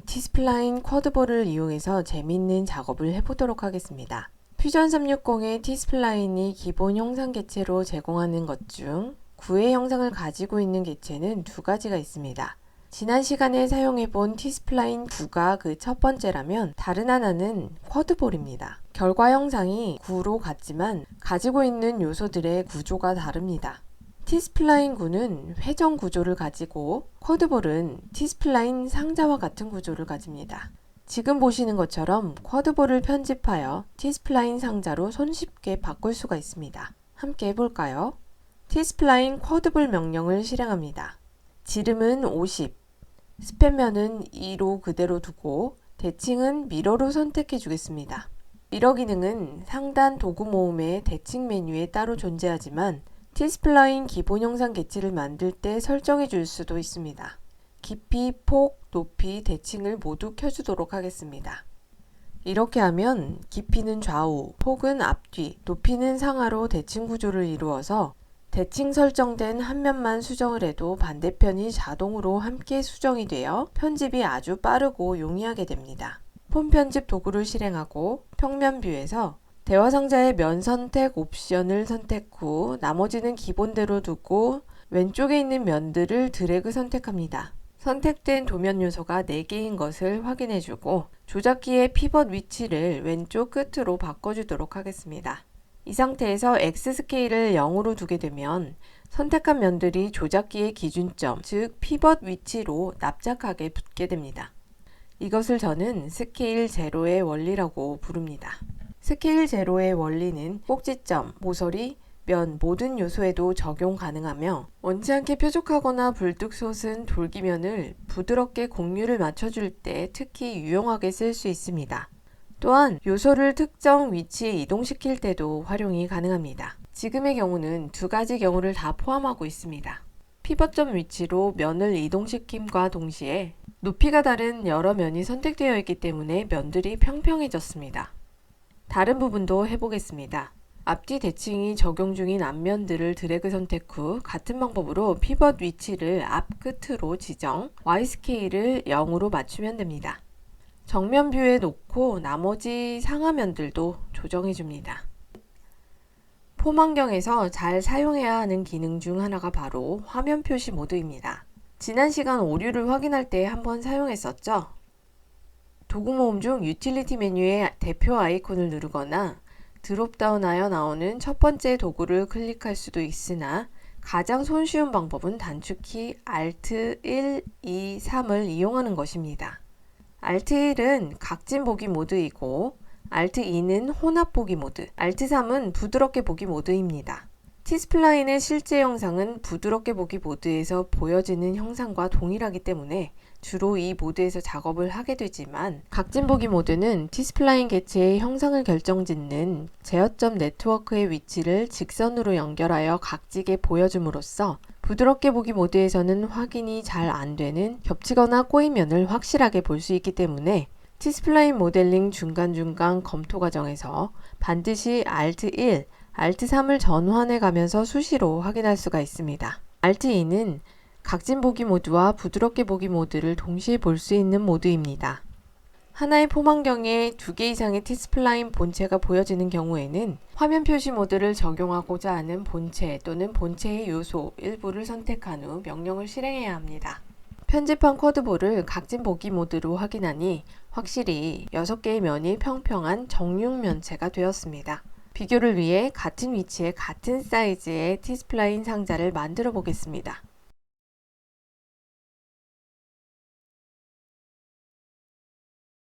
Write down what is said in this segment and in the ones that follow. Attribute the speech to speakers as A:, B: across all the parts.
A: T스플라인 쿼드볼을 이용해서 재미있는 작업을 해보도록 하겠습니다. 퓨전 360의 T스플라인이 기본 형상 객체로 제공하는 것 중 구의 형상을 가지고 있는 객체는 두 가지가 있습니다. 지난 시간에 사용해본 T스플라인 9가 그 첫 번째라면 다른 하나는 쿼드볼입니다. 결과 형상이 9로 같지만 가지고 있는 요소들의 구조가 다릅니다. T스플라인 9는 회전 구조를 가지고 쿼드볼은 T스플라인 상자와 같은 구조를 가집니다. 지금 보시는 것처럼 쿼드볼을 편집하여 T스플라인 상자로 손쉽게 바꿀 수가 있습니다. 함께 해볼까요? T스플라인 쿼드볼 명령을 실행합니다. 지름은 50, 스팬면은 2로 그대로 두고 대칭은 미러로 선택해 주겠습니다. 미러 기능은 상단 도구 모음의 대칭 메뉴에 따로 존재하지만 T스플라인 기본 형상 객체를 만들 때 설정해 줄 수도 있습니다. 깊이, 폭, 높이, 대칭을 모두 켜주도록 하겠습니다. 이렇게 하면 깊이는 좌우, 폭은 앞뒤, 높이는 상하로 대칭 구조를 이루어서 대칭 설정된 한 면만 수정을 해도 반대편이 자동으로 함께 수정이 되어 편집이 아주 빠르고 용이하게 됩니다. 폰 편집 도구를 실행하고 평면 뷰에서 대화 상자의 면 선택 옵션을 선택 후 나머지는 기본대로 두고 왼쪽에 있는 면들을 드래그 선택합니다. 선택된 도면 요소가 4개인 것을 확인해주고 조작키의 피벗 위치를 왼쪽 끝으로 바꿔주도록 하겠습니다. 이 상태에서 X 스케일을 0으로 두게 되면 선택한 면들이 조작키의 기준점, 즉 피벗 위치로 납작하게 붙게 됩니다. 이것을 저는 스케일 제로의 원리라고 부릅니다. 스케일 제로의 원리는 꼭지점, 모서리, 면 모든 요소에도 적용 가능하며 원치 않게 뾰족하거나 불뚝 솟은 돌기면을 부드럽게 곡률을 맞춰줄 때 특히 유용하게 쓸 수 있습니다. 또한 요소를 특정 위치에 이동시킬 때도 활용이 가능합니다. 지금의 경우는 두 가지 경우를 다 포함하고 있습니다. 피벗점 위치로 면을 이동시킴과 동시에 높이가 다른 여러 면이 선택되어 있기 때문에 면들이 평평해졌습니다. 다른 부분도 해보겠습니다. 앞뒤 대칭이 적용 중인 앞면들을 드래그 선택 후 같은 방법으로 피벗 위치를 앞 끝으로 지정, Y 스케일을 0으로 맞추면 됩니다. 정면 뷰에 놓고 나머지 상하면들도 조정해 줍니다. 폼 환경에서 잘 사용해야 하는 기능 중 하나가 바로 화면 표시 모드입니다. 지난 시간 오류를 확인할 때 한번 사용했었죠? 도구 모음 중 유틸리티 메뉴의 대표 아이콘을 누르거나 드롭다운하여 나오는 첫 번째 도구를 클릭할 수도 있으나 가장 손쉬운 방법은 단축키 Alt 1, 2, 3을 이용하는 것입니다. Alt 1은 각진 보기 모드이고 Alt 2는 혼합 보기 모드, Alt 3은 부드럽게 보기 모드입니다. T스플라인의 실제 영상은 부드럽게 보기 모드에서 보여지는 형상과 동일하기 때문에 주로 이 모드에서 작업을 하게 되지만 각진 보기 모드는 T스플라인 객체의 형상을 결정짓는 제어점 네트워크의 위치를 직선으로 연결하여 각지게 보여줌으로써 부드럽게 보기 모드에서는 확인이 잘 안되는 겹치거나 꼬인 면을 확실하게 볼 수 있기 때문에 T스플라인 모델링 중간중간 검토 과정에서 반드시 Alt 1, Alt 3을 전환해 가면서 수시로 확인할 수가 있습니다. Alt 2는 각진 보기 모드와 부드럽게 보기 모드를 동시에 볼 수 있는 모드입니다. 하나의 폼 환경에 2개 이상의 T스플라인 본체가 보여지는 경우에는 화면 표시 모드를 적용하고자 하는 본체 또는 본체의 요소 일부를 선택한 후 명령을 실행해야 합니다. 편집한 쿼드볼을 각진 보기 모드로 확인하니 확실히 6개의 면이 평평한 정육 면체가 되었습니다. 비교를 위해 같은 위치에 같은 사이즈의 T스플라인 상자를 만들어 보겠습니다.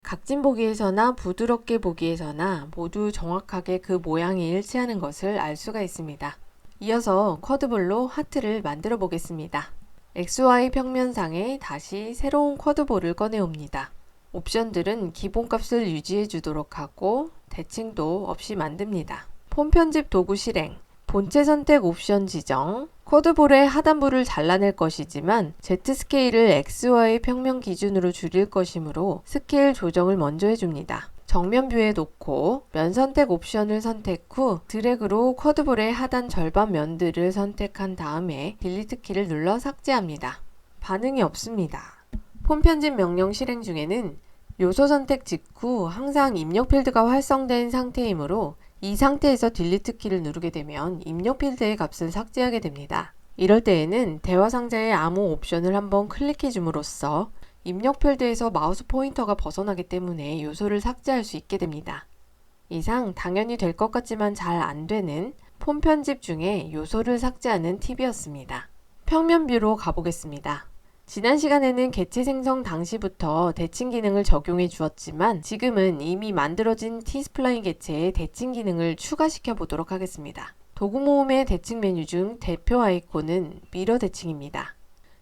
A: 각진 보기에서나 부드럽게 보기에서나 모두 정확하게 그 모양이 일치하는 것을 알 수가 있습니다. 이어서 쿼드볼로 하트를 만들어 보겠습니다. XY 평면상에 다시 새로운 쿼드볼을 꺼내옵니다. 옵션들은 기본값을 유지해 주도록 하고 대칭도 없이 만듭니다. 폼 편집 도구 실행, 본체 선택 옵션 지정, 쿼드볼의 하단부를 잘라낼 것이지만 Z 스케일을 XY 평면 기준으로 줄일 것이므로 스케일 조정을 먼저 해줍니다. 정면 뷰에 놓고 면 선택 옵션을 선택 후 드래그로 쿼드볼의 하단 절반 면들을 선택한 다음에 딜리트 키를 눌러 삭제합니다. 반응이 없습니다. 폼 편집 명령 실행 중에는 요소 선택 직후 항상 입력 필드가 활성된 상태이므로 이 상태에서 딜리트 키를 누르게 되면 입력 필드의 값을 삭제하게 됩니다. 이럴 때에는 대화 상자의 아무 옵션을 한번 클릭해 줌으로써 입력 필드에서 마우스 포인터가 벗어나기 때문에 요소를 삭제할 수 있게 됩니다. 이상 당연히 될 것 같지만 잘 안 되는 폼 편집 중에 요소를 삭제하는 팁이었습니다. 평면 뷰로 가보겠습니다. 지난 시간에는 객체 생성 당시부터 대칭 기능을 적용해 주었지만 지금은 이미 만들어진 T스플라인 객체에 대칭 기능을 추가시켜 보도록 하겠습니다. 도구 모음의 대칭 메뉴 중 대표 아이콘은 미러 대칭입니다.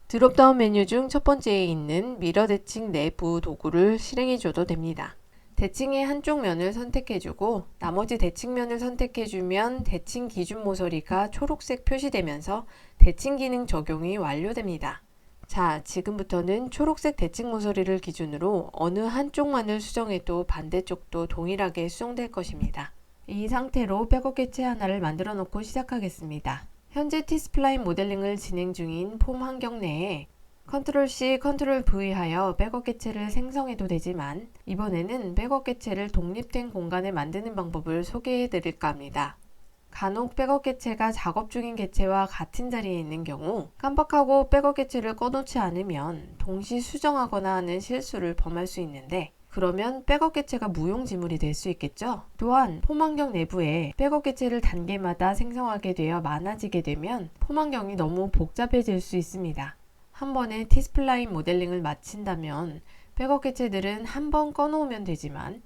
A: 드롭다운 메뉴 중 첫 번째에 있는 미러 대칭 내부 도구를 실행해 줘도 됩니다. 대칭의 한쪽 면을 선택해주고 나머지 대칭면을 선택해주면 대칭 기준 모서리가 초록색 표시되면서 대칭 기능 적용이 완료됩니다. 자, 지금부터는 초록색 대칭 모서리를 기준으로 어느 한쪽만을 수정해도 반대쪽도 동일하게 수정될 것입니다. 이 상태로 백업 객체 하나를 만들어 놓고 시작하겠습니다. 현재 T스플라인 모델링을 진행 중인 폼 환경 내에 Ctrl+C, Ctrl+V 하여 백업 객체를 생성해도 되지만 이번에는 백업 객체를 독립된 공간에 만드는 방법을 소개해 드릴까 합니다. 간혹 백업 객체가 작업 중인 객체와 같은 자리에 있는 경우 깜빡하고 백업 객체를 꺼놓지 않으면 동시 수정하거나 하는 실수를 범할 수 있는데 그러면 백업 객체가 무용지물이 될 수 있겠죠? 또한 폼 환경 내부에 백업 객체를 단계마다 생성하게 되어 많아지게 되면 폼 환경이 너무 복잡해질 수 있습니다. 한 번에 T스플라인 모델링을 마친다면 백업 객체들은 한 번 꺼놓으면 되지만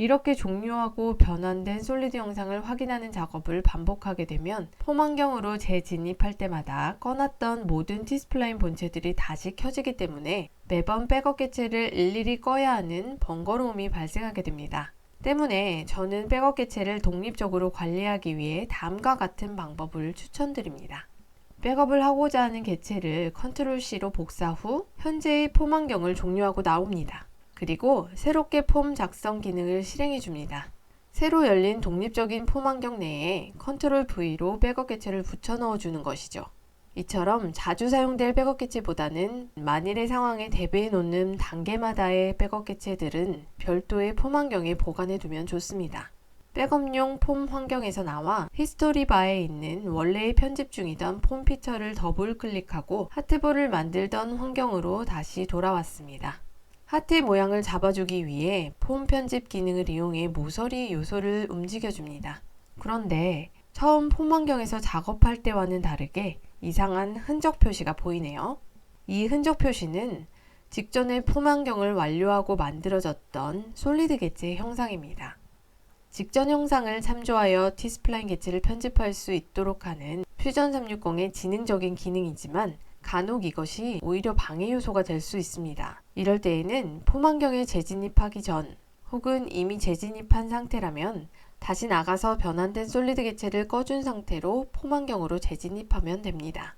A: 이렇게 종료하고 변환된 솔리드 영상을 확인하는 작업을 반복하게 되면 폼 환경으로 재진입할 때마다 꺼놨던 모든 T스플라인 본체들이 다시 켜지기 때문에 매번 백업 객체를 일일이 꺼야 하는 번거로움이 발생하게 됩니다. 때문에 저는 백업 객체를 독립적으로 관리하기 위해 다음과 같은 방법을 추천드립니다. 백업을 하고자 하는 객체를 Ctrl+C로 복사 후 현재의 폼 환경을 종료하고 나옵니다. 그리고 새롭게 폼 작성 기능을 실행해 줍니다. 새로 열린 독립적인 폼 환경 내에 Ctrl+V로 백업 객체를 붙여 넣어 주는 것이죠. 이처럼 자주 사용될 백업 객체보다는 만일의 상황에 대비해 놓는 단계마다의 백업 객체들은 별도의 폼 환경에 보관해 두면 좋습니다. 백업용 폼 환경에서 나와 히스토리 바에 있는 원래의 편집 중이던 폼 피처를 더블 클릭하고 하트볼을 만들던 환경으로 다시 돌아왔습니다. 하트의 모양을 잡아주기 위해 폼 편집 기능을 이용해 모서리 요소를 움직여줍니다. 그런데 처음 폼 환경에서 작업할 때와는 다르게 이상한 흔적 표시가 보이네요. 이 흔적 표시는 직전에 폼 환경을 완료하고 만들어졌던 솔리드 객체의 형상입니다. 직전 형상을 참조하여 T스플라인 객체를 편집할 수 있도록 하는 퓨전 360의 지능적인 기능이지만 간혹 이것이 오히려 방해 요소가 될 수 있습니다. 이럴 때에는 폼 환경에 재진입하기 전 혹은 이미 재진입한 상태라면 다시 나가서 변환된 솔리드 객체를 꺼준 상태로 폼 환경으로 재진입하면 됩니다.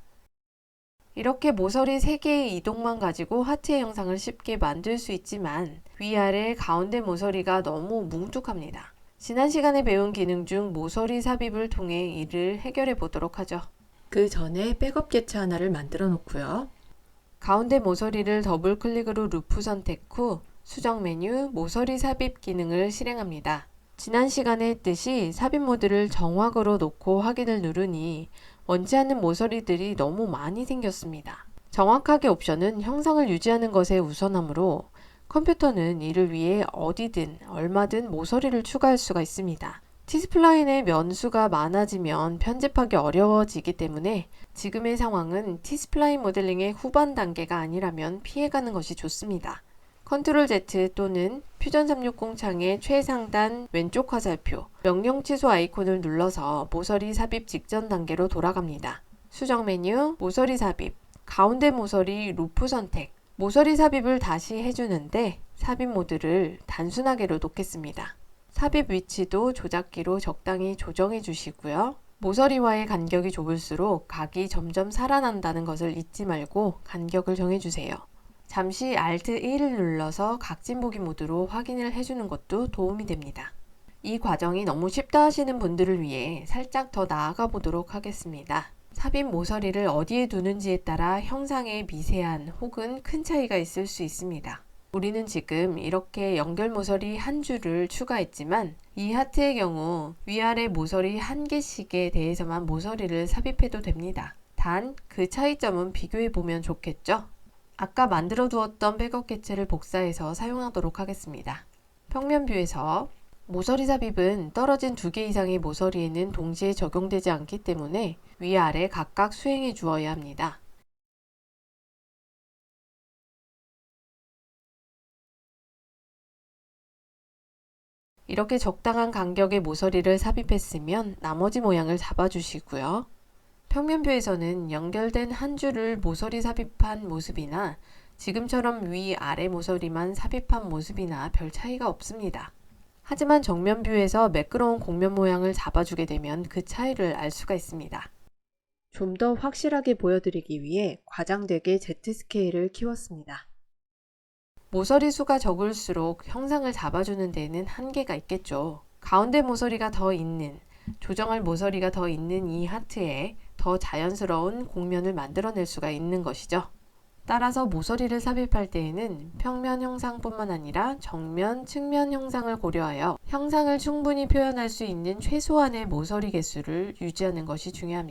A: 이렇게 모서리 3개의 이동만 가지고 하트의 형상을 쉽게 만들 수 있지만 위아래 가운데 모서리가 너무 뭉툭합니다. 지난 시간에 배운 기능 중 모서리 삽입을 통해 이를 해결해 보도록 하죠. 그 전에 백업 객체 하나를 만들어 놓고요. 가운데 모서리를 더블 클릭으로 루프 선택 후 수정 메뉴 모서리 삽입 기능을 실행합니다. 지난 시간에 했듯이 삽입 모드를 정확으로 놓고 확인을 누르니 원치 않는 모서리들이 너무 많이 생겼습니다. 정확하게 옵션은 형상을 유지하는 것에 우선하므로 컴퓨터는 이를 위해 어디든 얼마든 모서리를 추가할 수가 있습니다. T스플라인의 면수가 많아지면 편집하기 어려워지기 때문에 지금의 상황은 T스플라인 모델링의 후반 단계가 아니라면 피해가는 것이 좋습니다. Ctrl Z 또는 퓨전 360 창의 최상단 왼쪽 화살표 명령 취소 아이콘을 눌러서 모서리 삽입 직전 단계로 돌아갑니다. 수정 메뉴 모서리 삽입 가운데 모서리 루프 선택 모서리 삽입을 다시 해주는데 삽입 모드를 단순하게로 놓겠습니다. 삽입 위치도 조작기로 적당히 조정해 주시고요. 모서리와의 간격이 좁을수록 각이 점점 살아난다는 것을 잊지 말고 간격을 정해주세요. 잠시 Alt 1을 눌러서 각진 보기 모드로 확인을 해주는 것도 도움이 됩니다. 이 과정이 너무 쉽다 하시는 분들을 위해 살짝 더 나아가 보도록 하겠습니다. 삽입 모서리를 어디에 두는지에 따라 형상에 미세한 혹은 큰 차이가 있을 수 있습니다. 우리는 지금 이렇게 연결 모서리 한 줄을 추가했지만 이 하트의 경우 위아래 모서리 한 개씩에 대해서만 모서리를 삽입해도 됩니다. 단 그 차이점은 비교해 보면 좋겠죠? 아까 만들어 두었던 백업 개체를 복사해서 사용하도록 하겠습니다. 평면 뷰에서 모서리 삽입은 떨어진 2개 이상의 모서리에는 동시에 적용되지 않기 때문에 위아래 각각 수행해 주어야 합니다. 이렇게 적당한 간격의 모서리를 삽입했으면 나머지 모양을 잡아주시고요. 평면뷰에서는 연결된 한 줄을 모서리 삽입한 모습이나 지금처럼 위아래 모서리만 삽입한 모습이나 별 차이가 없습니다. 하지만 정면뷰에서 매끄러운 곡면 모양을 잡아주게 되면 그 차이를 알 수가 있습니다. 좀 더 확실하게 보여드리기 위해 과장되게 Z스케일을 키웠습니다. 모서리 수가 적을수록 형상을 잡아주는 데에는 한계가 있겠죠. 가운데 모서리가 더 있는, 조정할 모서리가 더 있는 이 하트에 더 자연스러운 곡면을 만들어낼 수가 있는 것이죠. 따라서 모서리를 삽입할 때에는 평면 형상뿐만 아니라 정면, 측면 형상을 고려하여 형상을 충분히 표현할 수 있는 최소한의 모서리 개수를 유지하는 것이 중요합니다.